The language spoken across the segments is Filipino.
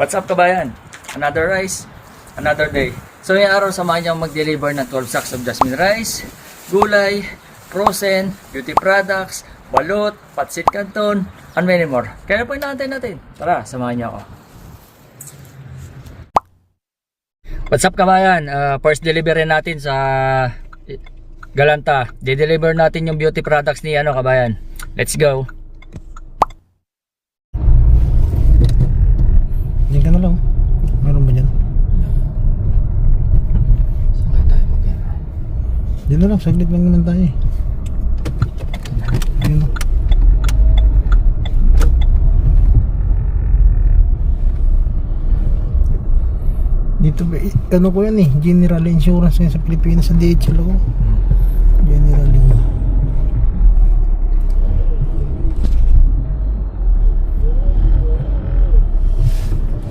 What's up kabayan? Another rice, another day. So yung araw samahan niyo mag-deliver ng 12 sacks of jasmine rice, gulay, frozen, beauty products, balot, patsit canton, and many more. Kaya po inaantay natin. Tara, samahan niyo ako. What's up kabayan? First delivery natin sa Galanta. De-deliver natin yung beauty products ni kabayan. Let's go. Diyan ka na lang. Meron ba dyan? Saan tayo mag-yan? Diyan na lang, saglit lang naman tayo eh. Ayun. Dito ba, ano ko yan eh, General Insurance ngayon sa Pilipinas, sa DHL ako. General.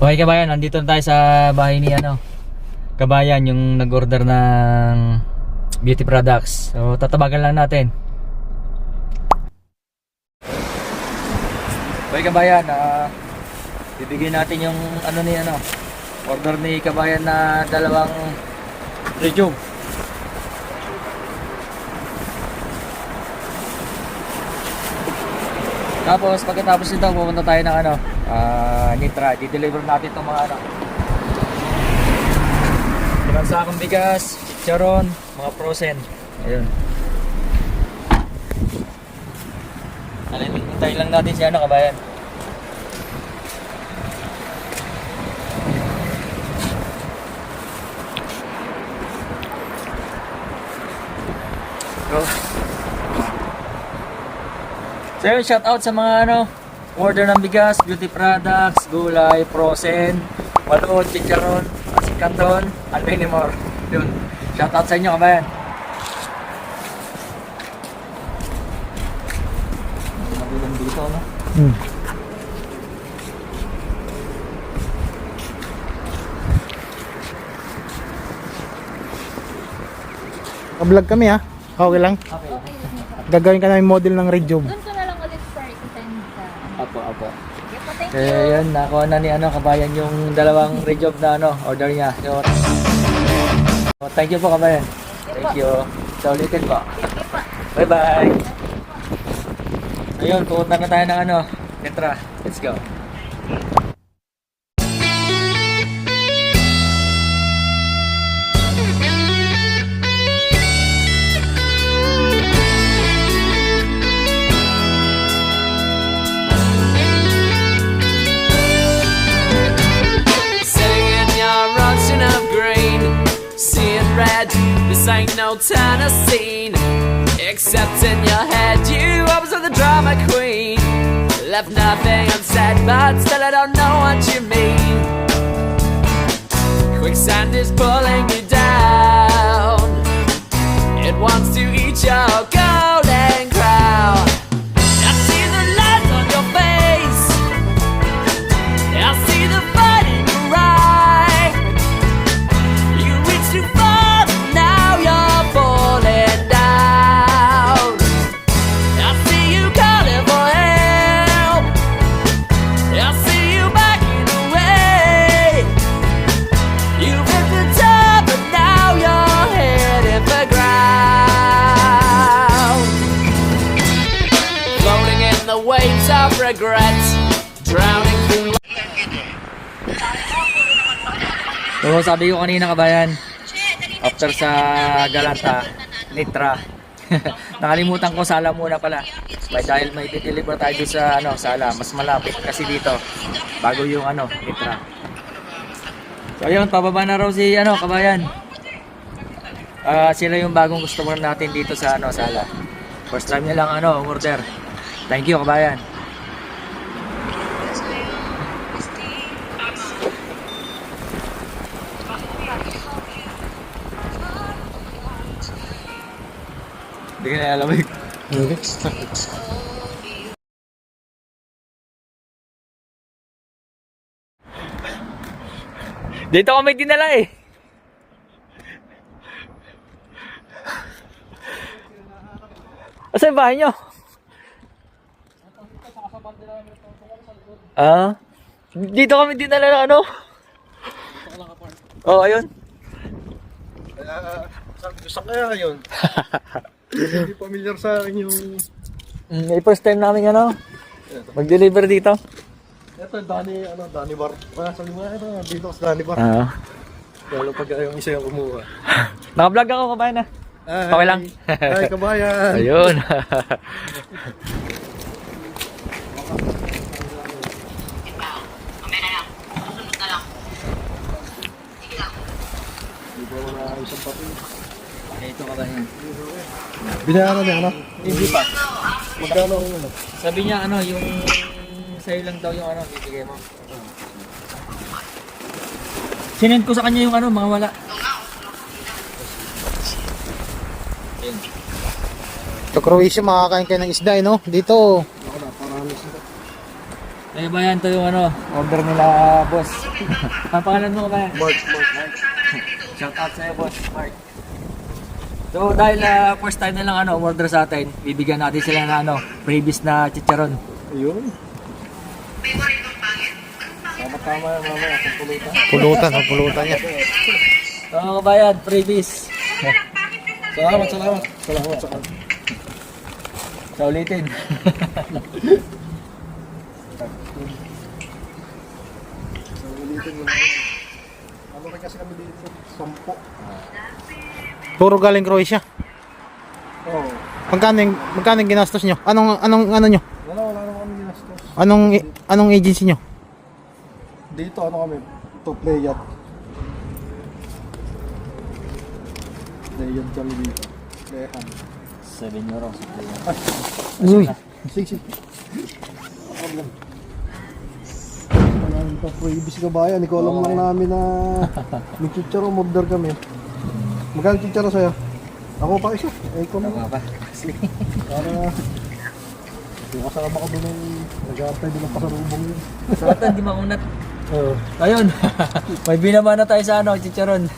Okay kabayan, nandito na tayo sa bahay ni kabayan, yung nag-order ng beauty products. So tatabagan lang natin. Okay kabayan, bibigyan natin yung order ni kabayan na dalawang rejuve. Tapos pagkatapos nito pupunta tayo ng Nitra. Di-deliver natin itong mga ilang sakong bigas, chicharon, mga frozen. Ayun. Hintayin lang natin si kabayan. So yun, shout out sa mga order ng bigas, beauty products, gulay, frozen, balot, chicharon, patsit canton, and many more. Yun, shout out sa inyo kabayan. Magulang dito, no? Vlog kami ha. Okay lang. Okay. Gagawin ka namin model ng rejuve. Doon ko na lang ulit for i-send ka. Apo. Sige po, thank Eh, you. yan, nakuha na ni kabayan yung dalawang rejob na order niya. So, thank you po kabayan. Thank you. Sa ulitin po. Sige po. Bye bye. Ayun, pupunta na tayo ng Nitra. Let's go. This ain't no Tennessee, except in your head you always are the drama queen. Left nothing unsaid, but still I don't know what you mean. Quicksand is pulling you down, it wants to eat your golden crown. I see the light on your face, I see the fight in your eye. You reach too far, now you're falling down. I see you calling for help, I see you backing away. You've hit the top and now you're heading for ground. Floating in the waves of regret, drowning through. So, sabi ko kanina kabayan, after sa Galanta, Nitra, nakalimutan ko Sala muna pala. Dahil may deliver tayo sa Sala, mas malapit kasi dito bago yung Nitra. So ayun, pababa na raw si kabayan. Sila yung bagong customer natin dito sa Sala. First time niya lang order. Thank you kabayan. Hindi ka na alamig. Dito kami dinala eh. Asan yung bahay nyo? Ah? Dito kami dinala na ano? Oh, ayun. Sabi ko sa kaya yun. Hindi familiar sa akin yung... First time namin ano, mag-deliver dito. Ito, Danny Bar. Sabi mo, ito, dito sa Danny Bar. Oo. Lalo pag yung isa yung kumuha. Naka-vlog ako kabayan na. Okay lang. Ay, kabayan. Ayun. Dito mo na isang pati. Ito kabayan. Binayaran niya, ano? Hindi pa. Magkano ang ano? Sabi niya ano, yung sa'yo lang daw yung ano, bibigay mo. Sinend ko sa kanya yung ano, mga wala. Ayun. Sa Croatia, makakain kayo ng isda, no? Dito. Ako na, parang Kaya ba yan, ito yung ano, order nila, boss. Ang pangalan mo ba yan? Mark. Shout out sa'yo, boss, Mark. So, dahil first time na lang ano, order sa atin, bibigyan natin sila na ano, previous na chicharon. Ayun. Tama-tama yan, mamaya. Pulutan. Pulutan niya. So, mga kabayan, previous. Salamat. Sa ulitin. Ulitin mo na. Ano rin kasi kami dito? 10. Puro galing Croatia. Oo. Magkano yung ginastos nyo? Anong ano nyo? Wala naman kami ginastos. Anong agency nyo? Dito ano kami? To Playat. Playat kami dito. Lehan. 7 euros. Uy. Sige. Problem. Maraming pa freebies ka ba yan? Ikaw alam lang namin na may chicharo order kami. Magkano chicharo sa'yo? Ako pa isa. Eh, ikaw naman. Tama pa. Para yung kasama ko doon ng nag-aantay doon ng pasalubong yun. Sarap hindi makunat. Oo. Ayun. May binama na tayo sa ano, chicharon.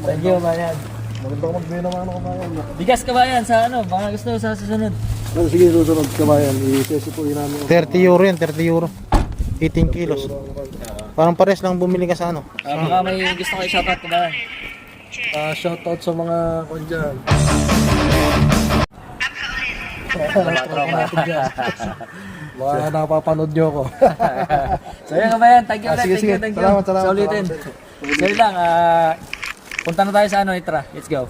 Thank you, bayan. Maganda ko magbigay naman ako kabayan. Bigas ka ba yan sa ano? Baka gusto mo sa susunod. Sige, susunod kabayan. I-sesipuin namin. 30 euro yan, 30 euro. 18 kilos. Parang pares lang bumili ka sa ano. Baka may gusto kayo shoutout ka ba yan? Shoutout sa mga kung dyan. Baka napapanood nyo ako. So yun ka ba yan? Thank you ulit. Sige. Thank you. Salamat. Sa ulitin. So yun lang. Punta na tayo sa ano, Nitra. Let's go.